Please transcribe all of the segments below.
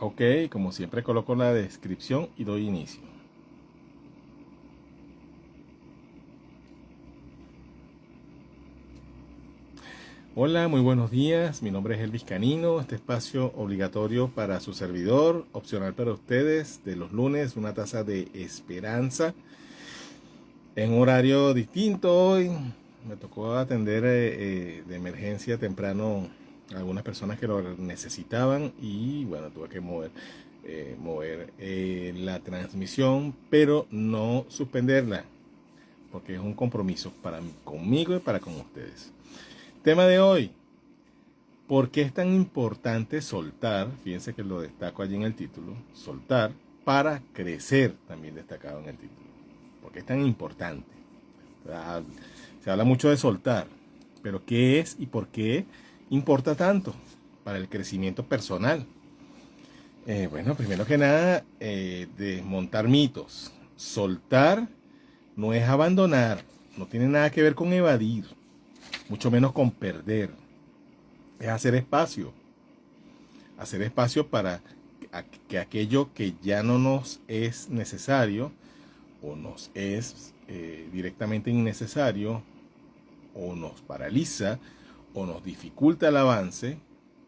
Ok, como siempre coloco la descripción y doy inicio. Hola, muy buenos días. Mi nombre es Elvis Canino. Este espacio obligatorio para su servidor, opcional para ustedes, de los lunes, una taza de esperanza. En horario distinto hoy. Me tocó atender de emergencia temprano a algunas personas que lo necesitaban y bueno, tuve que mover la transmisión, pero no suspenderla, porque es un compromiso conmigo y para con ustedes. Tema de hoy: ¿por qué es tan importante soltar? Fíjense que lo destaco allí en el título. Soltar para crecer, también destacado en el título. ¿Por qué es tan importante? Se habla mucho de soltar, pero ¿qué es y por qué importa tanto para el crecimiento personal? Bueno, primero que nada, desmontar mitos. Soltar no es abandonar, no tiene nada que ver con evadir, mucho menos con perder. Es hacer espacio para que aquello que ya no nos es necesario o nos es directamente innecesario o nos paraliza o nos dificulta el avance,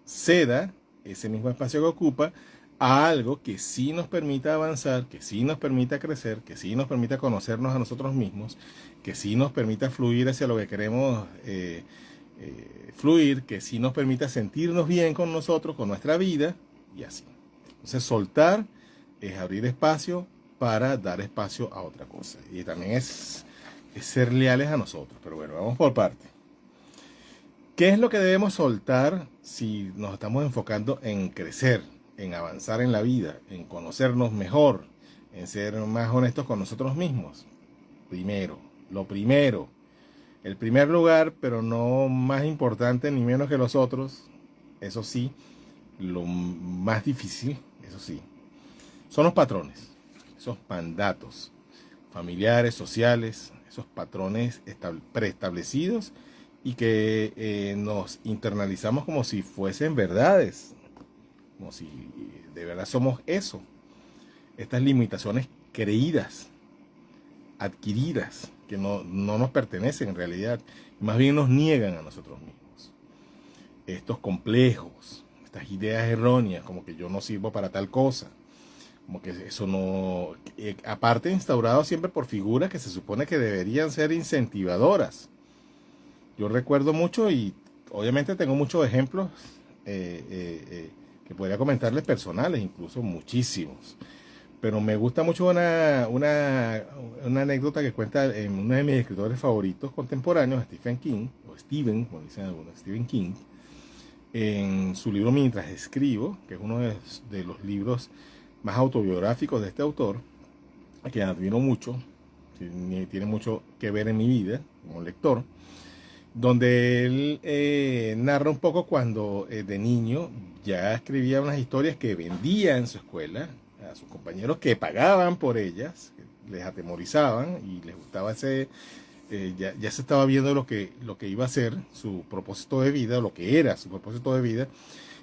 ceda ese mismo espacio que ocupa a algo que sí nos permita avanzar, que sí nos permita crecer, que sí nos permita conocernos a nosotros mismos, que sí nos permita fluir hacia lo que queremos fluir, que sí nos permita sentirnos bien con nosotros, con nuestra vida y así. Entonces soltar es abrir espacio para dar espacio a otra cosa. Y también es ser leales a nosotros. Pero bueno, vamos por parte. ¿Qué es lo que debemos soltar si nos estamos enfocando en crecer, en avanzar en la vida, en conocernos mejor, en ser más honestos con nosotros mismos? Lo primero, el primer lugar, pero no más importante ni menos que los otros, eso sí, lo más difícil, eso sí, son los patrones, esos mandatos familiares, sociales, esos patrones preestablecidos y que nos internalizamos como si fuesen verdades, como si de verdad somos eso. Estas limitaciones creídas, adquiridas, que no nos pertenecen en realidad, y más bien nos niegan a nosotros mismos. Estos complejos, estas ideas erróneas, como que yo no sirvo para tal cosa, como que eso no, aparte instaurado siempre por figuras que se supone que deberían ser incentivadoras. Yo recuerdo mucho y obviamente tengo muchos ejemplos que podría comentarles personales, incluso muchísimos. Pero me gusta mucho una anécdota que cuenta en uno de mis escritores favoritos contemporáneos, Stephen King, o Stephen, como dicen algunos, Stephen King, en su libro Mientras escribo, que es uno de los libros más autobiográficos de este autor, a quien admiro mucho, tiene mucho que ver en mi vida como lector, donde él narra un poco cuando de niño ya escribía unas historias que vendía en su escuela a sus compañeros que pagaban por ellas, que les atemorizaban y les gustaba ya se estaba viendo lo que iba a ser su propósito de vida, lo que era su propósito de vida,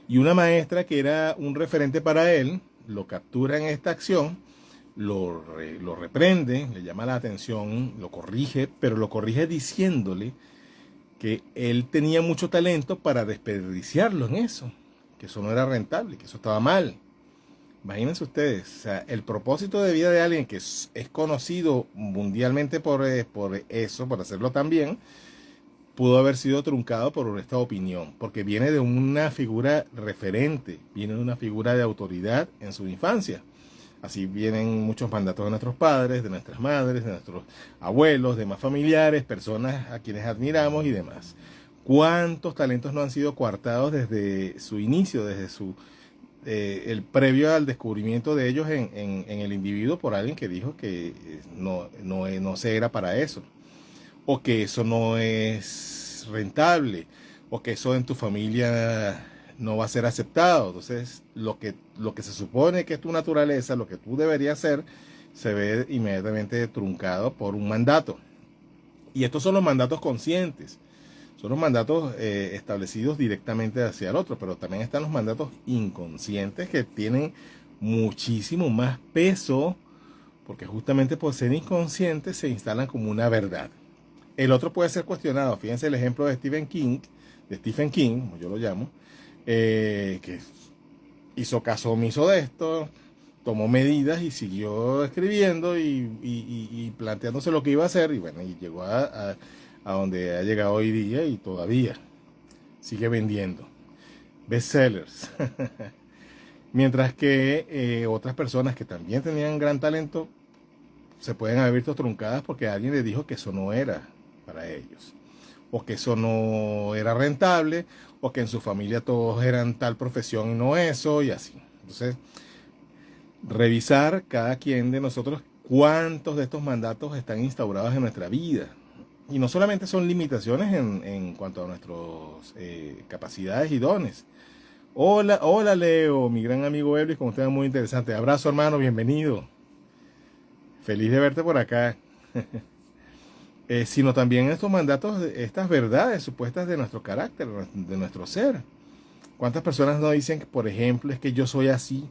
y una maestra que era un referente para él, lo captura en esta acción, lo reprende, le llama la atención, lo corrige, pero lo corrige diciéndole que él tenía mucho talento para desperdiciarlo en eso, que eso no era rentable, que eso estaba mal. Imagínense ustedes, o sea, el propósito de vida de alguien que es conocido mundialmente por eso, por hacerlo tan bien, pudo haber sido truncado por esta opinión, porque viene de una figura referente, viene de una figura de autoridad en su infancia. Así vienen muchos mandatos de nuestros padres, de nuestras madres, de nuestros abuelos, demás familiares, personas a quienes admiramos y demás. ¿Cuántos talentos no han sido coartados desde su inicio, desde el previo al descubrimiento de ellos en el individuo por alguien que dijo que no se era para eso? O que eso no es rentable, o que eso en tu familia no va a ser aceptado. Entonces, lo que se supone que es tu naturaleza, lo que tú deberías ser, se ve inmediatamente truncado por un mandato. Y estos son los mandatos conscientes. Son los mandatos establecidos directamente hacia el otro, pero también están los mandatos inconscientes que tienen muchísimo más peso, porque justamente por ser inconscientes se instalan como una verdad. El otro puede ser cuestionado. Fíjense el ejemplo de Stephen King, como yo lo llamo, que hizo caso omiso de esto, tomó medidas y siguió escribiendo y planteándose lo que iba a hacer, y bueno, y llegó a donde ha llegado hoy día y todavía sigue vendiendo bestsellers. Mientras que otras personas que también tenían gran talento se pueden haber visto truncadas porque alguien les dijo que eso no era para ellos, o que eso no era rentable, o que en su familia todos eran tal profesión y no eso, y así. Entonces, revisar cada quien de nosotros cuántos de estos mandatos están instaurados en nuestra vida. Y no solamente son limitaciones en cuanto a nuestras capacidades y dones. Hola, hola Leo, mi gran amigo Elvis, con usted muy interesante. Abrazo hermano, bienvenido. Feliz de verte por acá. Sino también estos mandatos, estas verdades supuestas de nuestro carácter, de nuestro ser. ¿Cuántas personas no dicen, por ejemplo, es que yo soy así?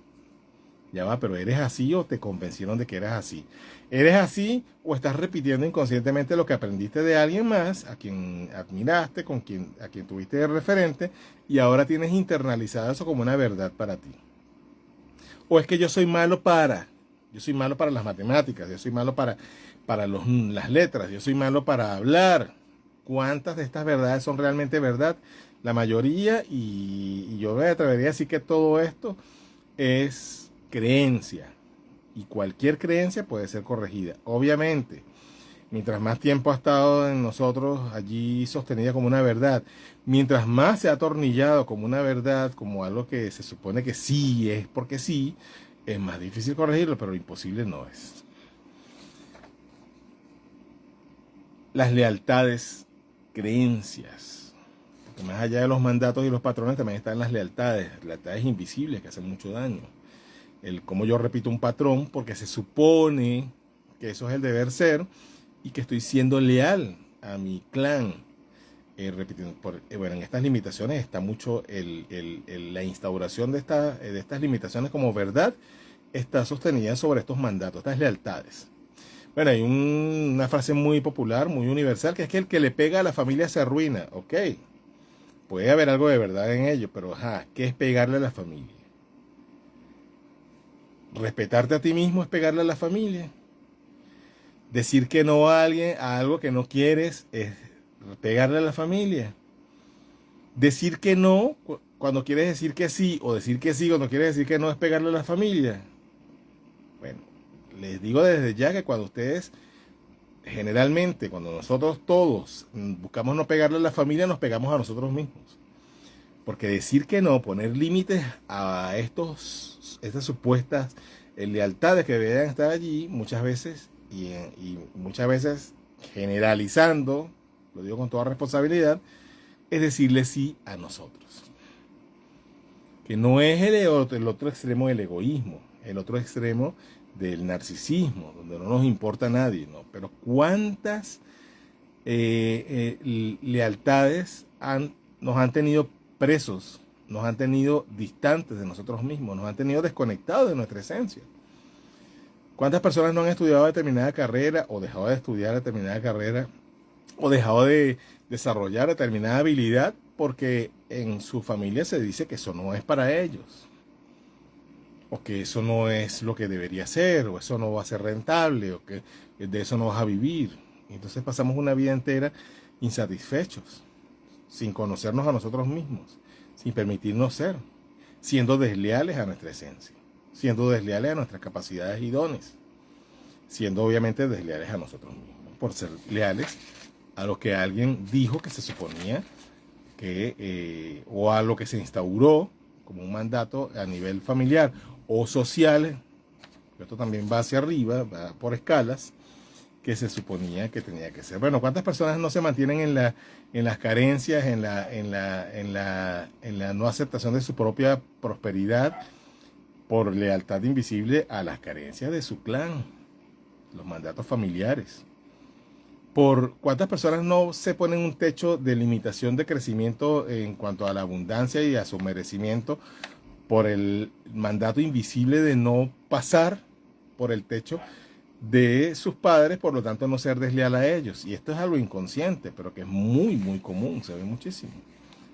Ya va, pero ¿eres así o te convencieron de que eras así? ¿Eres así o estás repitiendo inconscientemente lo que aprendiste de alguien más, a quien admiraste, a quien tuviste de referente, y ahora tienes internalizado eso como una verdad para ti? ¿O es que yo soy malo para las matemáticas, yo soy malo para las letras, yo soy malo para hablar? ¿Cuántas de estas verdades son realmente verdad? La mayoría, y yo me atrevería a decir que todo esto es creencia, y cualquier creencia puede ser corregida. Obviamente, mientras más tiempo ha estado en nosotros allí sostenida como una verdad, mientras más se ha atornillado como una verdad, como algo que se supone que sí es porque sí, es más difícil corregirlo, pero imposible no es. Las lealtades, creencias, porque más allá de los mandatos y los patrones también están las lealtades invisibles que hacen mucho daño. El cómo yo repito un patrón porque se supone que eso es el deber ser y que estoy siendo leal a mi clan. Repitiendo, bueno, en estas limitaciones está mucho la instauración de estas limitaciones como verdad está sostenida sobre estos mandatos, estas lealtades. Bueno, hay una frase muy popular, muy universal, que es que el que le pega a la familia se arruina. Ok, puede haber algo de verdad en ello, pero ¿qué es pegarle a la familia? Respetarte a ti mismo es pegarle a la familia. Decir que no a alguien, a algo que no quieres, es pegarle a la familia. Decir que no cuando quieres decir que sí, o decir que sí cuando quieres decir que no, es pegarle a la familia. Bueno, les digo desde ya que cuando ustedes, generalmente, cuando nosotros todos buscamos no pegarle a la familia, nos pegamos a nosotros mismos. Porque decir que no, poner límites a estas supuestas lealtades que deberían estar allí, muchas veces, y muchas veces generalizando, lo digo con toda responsabilidad, es decirle sí a nosotros. Que no es el otro extremo del egoísmo, el otro extremo del narcisismo, donde no nos importa a nadie, ¿no? Pero cuántas lealtades nos han tenido presos, nos han tenido distantes de nosotros mismos, nos han tenido desconectados de nuestra esencia. ¿Cuántas personas no han estudiado determinada carrera o dejado de estudiar determinada carrera o dejado de desarrollar determinada habilidad porque en su familia se dice que eso no es para ellos? O que eso no es lo que debería ser, o eso no va a ser rentable, o que de eso no vas a vivir. Y entonces pasamos una vida entera insatisfechos, sin conocernos a nosotros mismos, sin permitirnos ser, siendo desleales a nuestra esencia, siendo desleales a nuestras capacidades y dones, siendo obviamente desleales a nosotros mismos, por ser leales a lo que alguien dijo que se suponía que, o a lo que se instauró como un mandato a nivel familiar o social. Esto también va hacia arriba, va por escalas, que se suponía que tenía que ser. Bueno, ¿cuántas personas no se mantienen en las carencias, en la no aceptación de su propia prosperidad por lealtad invisible a las carencias de su clan, los mandatos familiares? ¿Por cuántas personas no se ponen un techo de limitación de crecimiento en cuanto a la abundancia y a su merecimiento por el mandato invisible de no pasar por el techo de sus padres, por lo tanto no ser desleal a ellos? Y esto es algo inconsciente, pero que es muy, muy común, se ve muchísimo.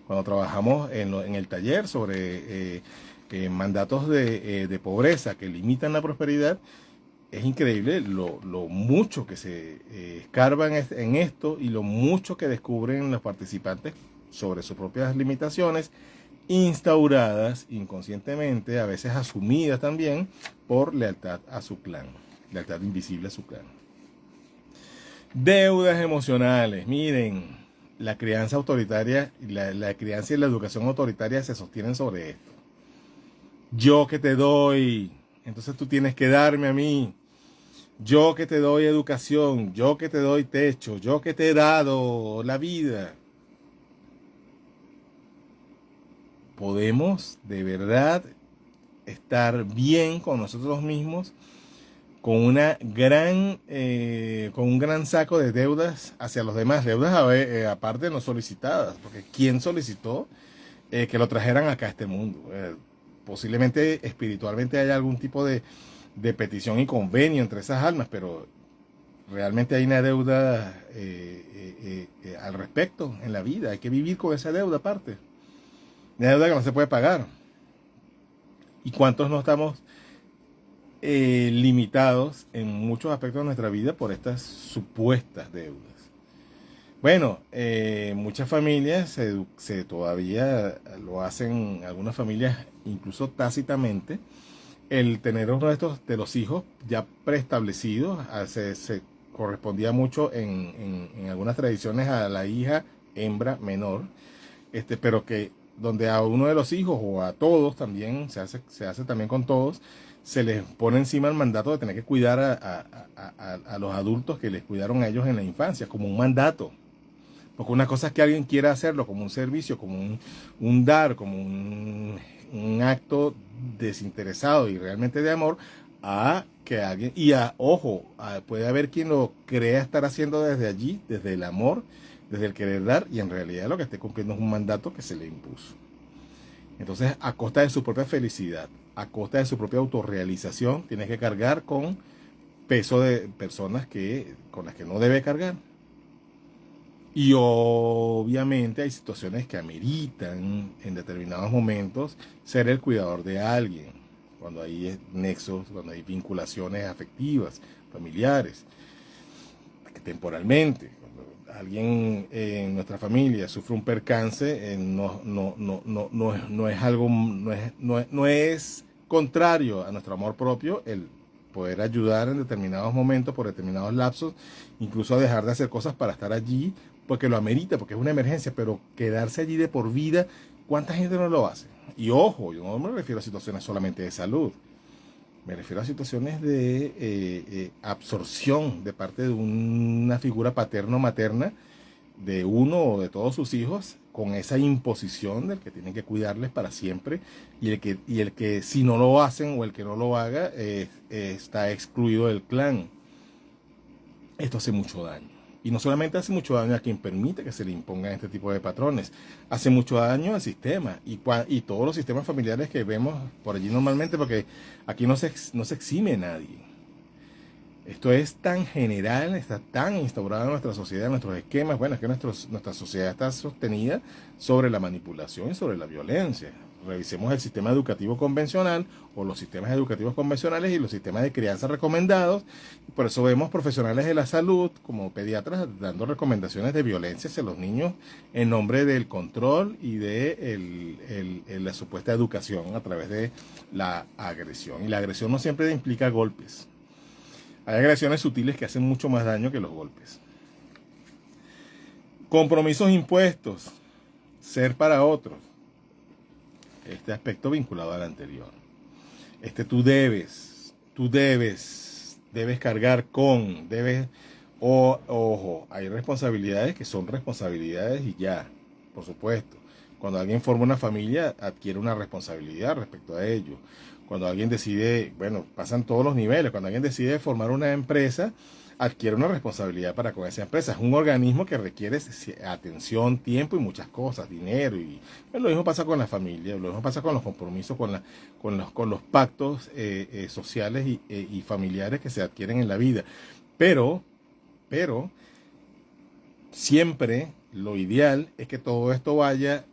Cuando trabajamos en el taller sobre mandatos de pobreza que limitan la prosperidad, es increíble lo mucho que se escarban en esto y lo mucho que descubren los participantes sobre sus propias limitaciones instauradas inconscientemente, a veces asumidas también por lealtad a su clan, lealtad invisible a su clan. Deudas emocionales. Miren, la crianza autoritaria, la crianza y la educación autoritaria se sostienen sobre esto. Yo que te doy, entonces tú tienes que darme a mí. Yo que te doy educación, yo que te doy techo, yo que te he dado la vida. Podemos de verdad estar bien con nosotros mismos con con un gran saco de deudas hacia los demás, deudas aparte no solicitadas, porque ¿quién solicitó que lo trajeran acá a este mundo? Posiblemente espiritualmente haya algún tipo de petición y convenio entre esas almas, pero realmente hay una deuda al respecto en la vida. Hay que vivir con esa deuda aparte, una deuda que no se puede pagar. ¿Y cuántos no estamos limitados en muchos aspectos de nuestra vida por estas supuestas deudas? Bueno, muchas familias todavía lo hacen, algunas familias incluso tácitamente, el tener uno de los hijos ya preestablecidos. Se correspondía mucho en algunas tradiciones a la hija hembra menor, pero que donde a uno de los hijos o a todos también, se hace también con todos, se les pone encima el mandato de tener que cuidar a los adultos que les cuidaron a ellos en la infancia, como un mandato. Porque una cosa es que alguien quiera hacerlo como un servicio, como un dar, como un acto desinteresado y realmente de amor, a que alguien, ojo, puede haber quien lo crea estar haciendo desde allí, desde el amor, desde el querer dar, y en realidad lo que esté cumpliendo es un mandato que se le impuso. Entonces, a costa de su propia felicidad, a costa de su propia autorrealización, tiene que cargar con peso de personas con las que no debe cargar. Y obviamente hay situaciones que ameritan en determinados momentos ser el cuidador de alguien, cuando hay nexos, cuando hay vinculaciones afectivas, familiares, temporalmente. Cuando alguien en nuestra familia sufre un percance, no es algo, no es contrario a nuestro amor propio el poder ayudar en determinados momentos, por determinados lapsos, incluso a dejar de hacer cosas para estar allí, porque lo amerita, porque es una emergencia, pero quedarse allí de por vida, ¿cuánta gente no lo hace? Y ojo, yo no me refiero a situaciones solamente de salud, me refiero a situaciones de absorción de parte de una figura paterno-materna de uno o de todos sus hijos, con esa imposición del que tienen que cuidarles para siempre, y el que si no lo hacen o el que no lo haga está excluido del clan. Esto hace mucho daño. Y no solamente hace mucho daño a quien permite que se le impongan este tipo de patrones, hace mucho daño al sistema y todos los sistemas familiares que vemos por allí normalmente, porque aquí no se exime nadie. Esto es tan general, está tan instaurado en nuestra sociedad, en nuestros esquemas. Bueno, es que nuestra sociedad está sostenida sobre la manipulación y sobre la violencia. Revisemos el sistema educativo convencional o los sistemas educativos convencionales y los sistemas de crianza recomendados. Por eso vemos profesionales de la salud, como pediatras, dando recomendaciones de violencia hacia los niños en nombre del control y de la supuesta educación a través de la agresión. Y la agresión no siempre implica golpes. Hay agresiones sutiles que hacen mucho más daño que los golpes. Compromisos impuestos. Ser para otros. Este aspecto vinculado al anterior. Debes cargar con, ojo, hay responsabilidades que son responsabilidades y ya, por supuesto. Cuando alguien forma una familia, adquiere una responsabilidad respecto a ello. Cuando alguien decide, bueno, pasan todos los niveles, cuando alguien decide formar una empresa, adquiere una responsabilidad para con esa empresa. Es un organismo que requiere atención, tiempo y muchas cosas, dinero. Y pues, lo mismo pasa con la familia, lo mismo pasa con los compromisos, con los pactos sociales y familiares que se adquieren en la vida. Pero, siempre lo ideal es que todo esto vaya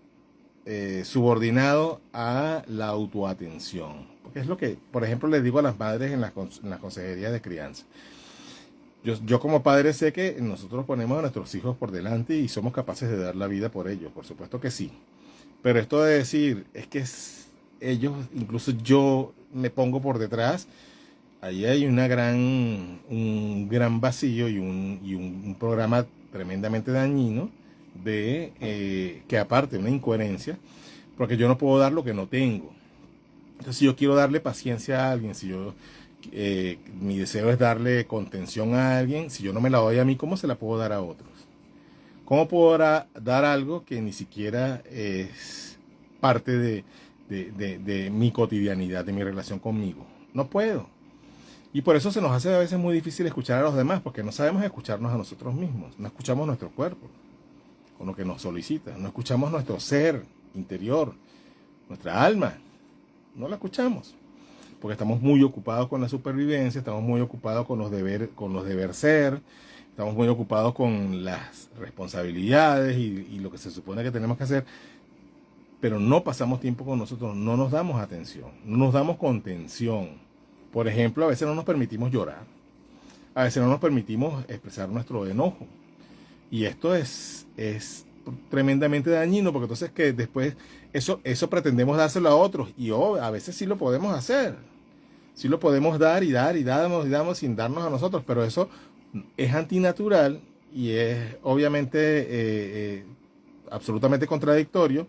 subordinado a la autoatención. Porque es lo que, por ejemplo, les digo a las madres en las consejerías de crianza. Yo como padre sé que nosotros ponemos a nuestros hijos por delante y somos capaces de dar la vida por ellos, por supuesto que sí. Pero esto de decir, es que ellos, incluso yo me pongo por detrás, ahí hay un gran vacío y un programa tremendamente dañino que aparte una incoherencia, porque yo no puedo dar lo que no tengo. Entonces, si yo quiero darle paciencia a alguien, si mi deseo es darle contención a alguien, si yo no me la doy a mí, ¿cómo se la puedo dar a otros? ¿Cómo puedo dar algo que ni siquiera es parte de mi cotidianidad, de mi relación conmigo? No puedo. Y por eso se nos hace a veces muy difícil escuchar a los demás, porque no sabemos escucharnos a nosotros mismos. No escuchamos nuestro cuerpo, con lo que nos solicita. No escuchamos nuestro ser interior, nuestra alma. No la escuchamos. Porque estamos muy ocupados con la supervivencia, estamos muy ocupados con los deber ser, estamos muy ocupados con las responsabilidades y lo que se supone que tenemos que hacer, pero no pasamos tiempo con nosotros, no nos damos atención, no nos damos contención. Por ejemplo, a veces no nos permitimos llorar, a veces no nos permitimos expresar nuestro enojo, y esto es tremendamente dañino, porque entonces que después eso pretendemos dárselo a otros, y a veces sí lo podemos hacer. Sí lo podemos dar y damos sin darnos a nosotros, pero eso es antinatural y es obviamente absolutamente contradictorio,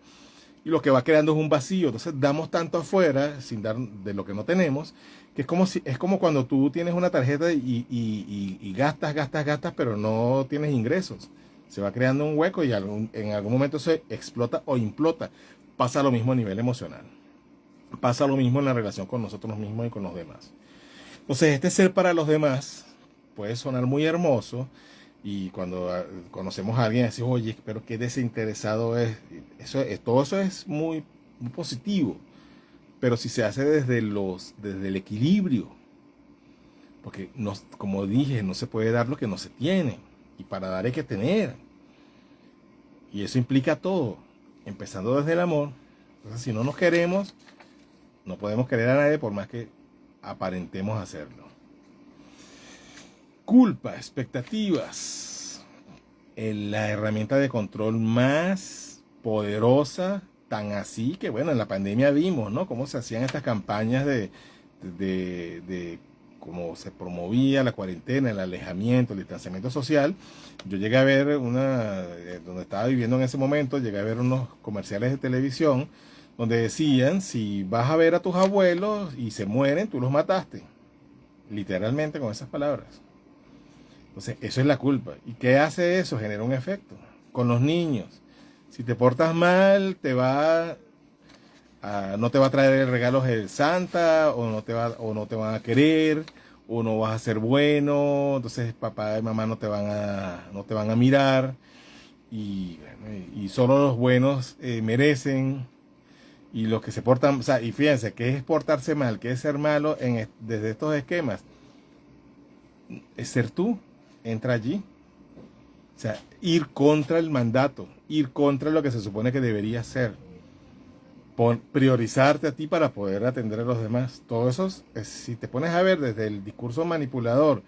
y lo que va creando es un vacío. Entonces damos tanto afuera sin dar de lo que no tenemos, que es como cuando tú tienes una tarjeta y gastas, pero no tienes ingresos. Se va creando un hueco y en algún momento se explota o implota. Pasa lo mismo a nivel emocional. Pasa lo mismo en la relación con nosotros mismos y con los demás. Entonces, este ser para los demás puede sonar muy hermoso, y cuando conocemos a alguien decimos, oye, pero qué desinteresado es. Todo eso es muy, muy positivo, pero si se hace desde el equilibrio, porque como dije, no se puede dar lo que no se tiene, y para dar hay que tener, y eso implica todo, empezando desde el amor. Entonces, si no nos queremos, no podemos querer a nadie por más que aparentemos hacerlo. Culpa, expectativas. La herramienta de control más poderosa, tan así que, bueno, en la pandemia vimos, ¿no? Cómo se hacían estas campañas de cómo se promovía la cuarentena, el alejamiento, el distanciamiento social. Yo llegué a ver donde estaba viviendo en ese momento, llegué a ver unos comerciales de televisión donde decían, si vas a ver a tus abuelos y se mueren, tú los mataste. Literalmente con esas palabras. Entonces, eso es la culpa. ¿Y qué hace eso? Genera un efecto. Con los niños. Si te portas mal, no te va a traer regalos el Santa, o no te van a querer, o no vas a ser bueno. Entonces, papá y mamá no te van a mirar. Y solo los buenos merecen. Y los que se portan, o sea, y fíjense, ¿qué es portarse mal? ¿Qué es ser malo desde estos esquemas? Es ser tú, entra allí. O sea, ir contra el mandato, ir contra lo que se supone que debería ser. Priorizarte a ti para poder atender a los demás. Todo eso, si te pones a ver desde el discurso manipulador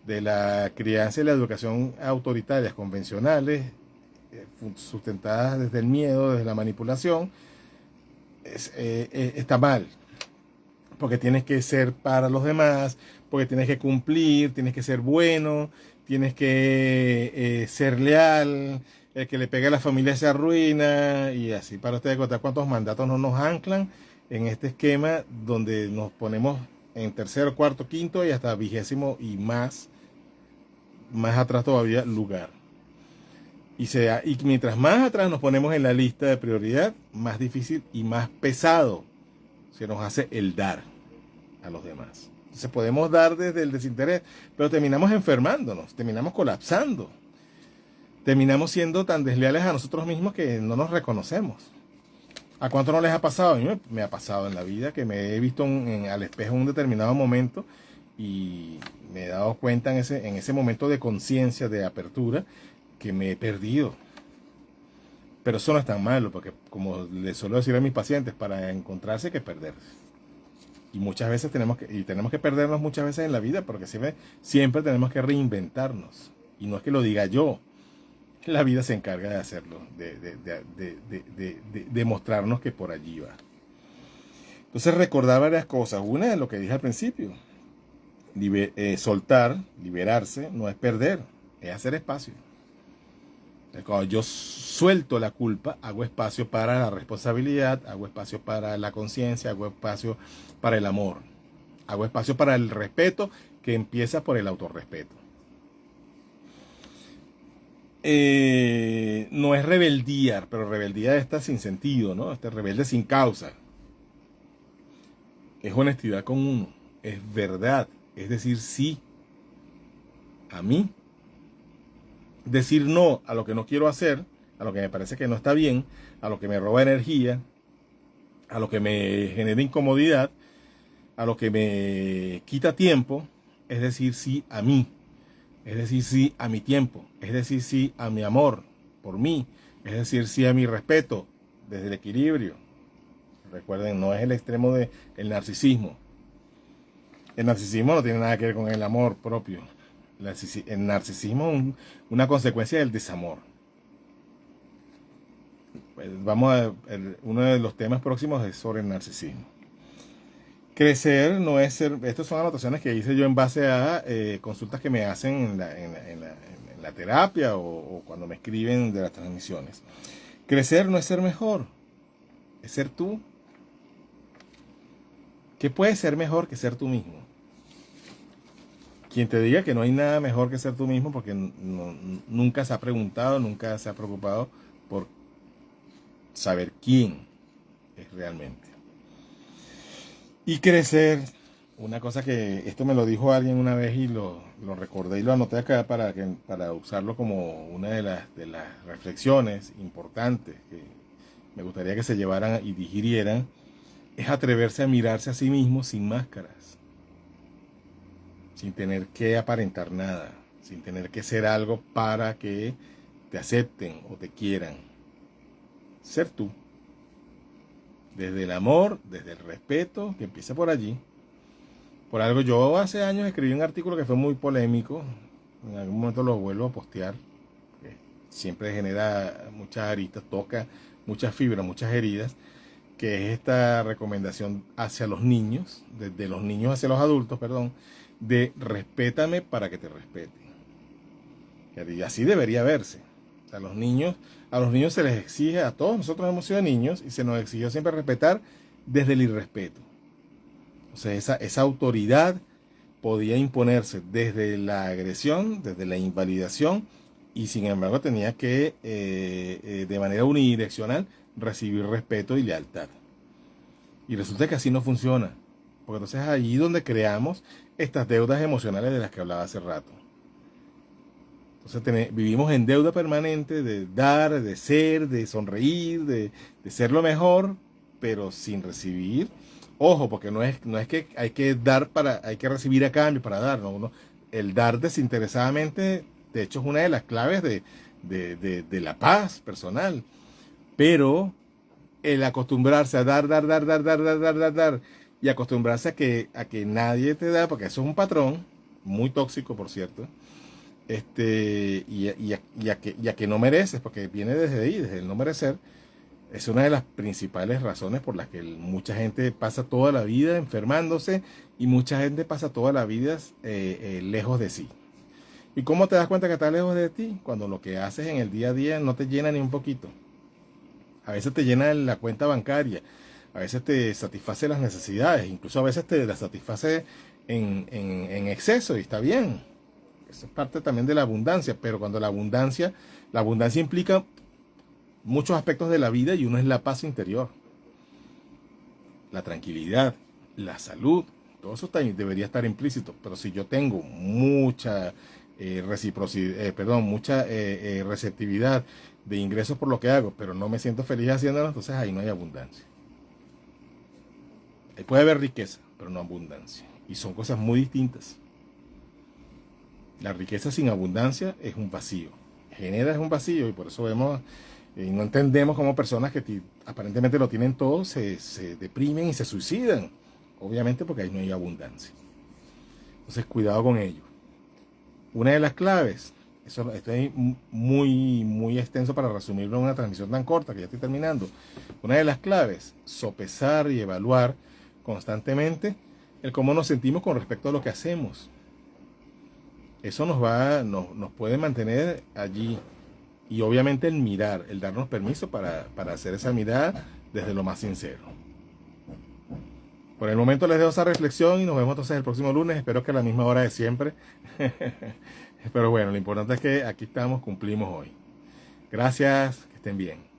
de la crianza y la educación autoritarias convencionales, sustentadas desde el miedo, desde la manipulación, está mal, porque tienes que ser para los demás, porque tienes que cumplir, tienes que ser bueno, tienes que ser leal, el que le pegue a la familia se arruina, y así. Para ustedes contar cuántos mandatos no nos anclan en este esquema donde nos ponemos en tercero, cuarto, quinto y hasta 20º y más atrás todavía lugar. Y mientras más atrás nos ponemos en la lista de prioridad, más difícil y más pesado se nos hace el dar a los demás. Entonces podemos dar desde el desinterés, pero terminamos enfermándonos, terminamos colapsando, terminamos siendo tan desleales a nosotros mismos que no nos reconocemos. ¿A cuánto no les ha pasado? A mí me ha pasado en la vida que me he visto al espejo en un determinado momento y me he dado cuenta en ese momento de conciencia, de apertura, que me he perdido. Pero eso no es tan malo, porque como les suelo decir a mis pacientes, para encontrarse hay que perderse. Y muchas veces tenemos que perdernos muchas veces en la vida, porque siempre tenemos que reinventarnos. Y no es que lo diga yo, la vida se encarga de hacerlo, de mostrarnos que por allí va. Entonces recordar varias cosas. Una es lo que dije al principio. Soltar, liberarse, no es perder, es hacer espacio. Cuando yo suelto la culpa, hago espacio para la responsabilidad, hago espacio para la conciencia, hago espacio para el amor, hago espacio para el respeto, que empieza por el autorrespeto. No es rebeldía, pero rebeldía está sin sentido, ¿no? Rebelde sin causa. Es honestidad con uno, es verdad, es decir sí a mí. Decir no a lo que no quiero hacer, a lo que me parece que no está bien, a lo que me roba energía, a lo que me genera incomodidad, a lo que me quita tiempo, es decir sí a mí, es decir sí a mi tiempo, es decir sí a mi amor por mí, es decir sí a mi respeto desde el equilibrio. Recuerden, no es el extremo del narcisismo. El narcisismo no tiene nada que ver con el amor propio. El narcisismo es una consecuencia del desamor. Uno de los temas próximos es sobre el narcisismo. Crecer no es ser. Estas son anotaciones que hice yo en base a consultas que me hacen en la terapia o cuando me escriben de las transmisiones. Crecer no es ser mejor, es ser tú. ¿Qué puede ser mejor que ser tú mismo? Quien te diga que no hay nada mejor que ser tú mismo, porque nunca se ha preguntado, nunca se ha preocupado por saber quién es realmente. Y crecer, una cosa que esto me lo dijo alguien una vez y lo recordé y lo anoté acá para usarlo como una de las reflexiones importantes que me gustaría que se llevaran y digirieran, es atreverse a mirarse a sí mismo sin máscaras. Sin tener que aparentar nada, sin tener que ser algo para que te acepten o te quieran. Ser tú. Desde el amor, desde el respeto, que empieza por allí. Por algo, yo hace años escribí un artículo que fue muy polémico, en algún momento lo vuelvo a postear, que siempre genera muchas aristas, toca muchas fibras, muchas heridas, que es esta recomendación hacia los niños, desde los niños hacia los adultos, perdón, de respétame para que te respeten. Y así debería verse. O sea, a los niños se les exige, a todos nosotros hemos sido niños y se nos exigió siempre respetar desde el irrespeto. O sea, esa autoridad podía imponerse desde la agresión, desde la invalidación, y sin embargo tenía que, de manera unidireccional, recibir respeto y lealtad. Y resulta que así no funciona. Porque entonces es allí donde creamos estas deudas emocionales de las que hablaba hace rato. Entonces vivimos en deuda permanente de dar, de ser, de sonreír, de ser lo mejor, pero sin recibir. Ojo, porque no es que hay que dar hay que recibir a cambio para dar. No, el dar desinteresadamente, de hecho, es una de las claves de la paz personal. Pero el acostumbrarse a dar, y acostumbrarse a que nadie te da, porque eso es un patrón muy tóxico, por cierto, y a que no mereces, porque viene desde ahí, desde el no merecer, es una de las principales razones por las que mucha gente pasa toda la vida enfermándose y mucha gente pasa toda la vida lejos de sí. ¿Y cómo te das cuenta que estás lejos de ti? Cuando lo que haces en el día a día no te llena ni un poquito. A veces te llena la cuenta bancaria, a veces te satisface las necesidades, incluso a veces te las satisface en exceso, y está bien. Eso es parte también de la abundancia, pero cuando la abundancia implica muchos aspectos de la vida y uno es la paz interior, la tranquilidad, la salud, Todo eso debería estar implícito, pero si yo tengo mucha reciprocidad, mucha receptividad de ingresos por lo que hago, pero no me siento feliz haciéndolo, entonces ahí no hay abundancia. Ahí puede haber riqueza, pero no abundancia. Y son cosas muy distintas. La riqueza sin abundancia es un vacío. Genera un vacío, y por eso vemos y no entendemos cómo personas que aparentemente lo tienen todo se deprimen y se suicidan. Obviamente porque ahí no hay abundancia. Entonces cuidado con ello. Una de las claves, esto es muy extenso para resumirlo en una transmisión tan corta que ya estoy terminando. Una de las claves, sopesar y evaluar constantemente el cómo nos sentimos con respecto a lo que hacemos. Eso nos puede mantener allí. Y obviamente el mirar, el darnos permiso para hacer esa mirada desde lo más sincero. Por el momento les dejo esa reflexión y nos vemos entonces el próximo lunes. Espero que a la misma hora de siempre. Pero bueno, lo importante es que aquí estamos, cumplimos hoy. Gracias, que estén bien.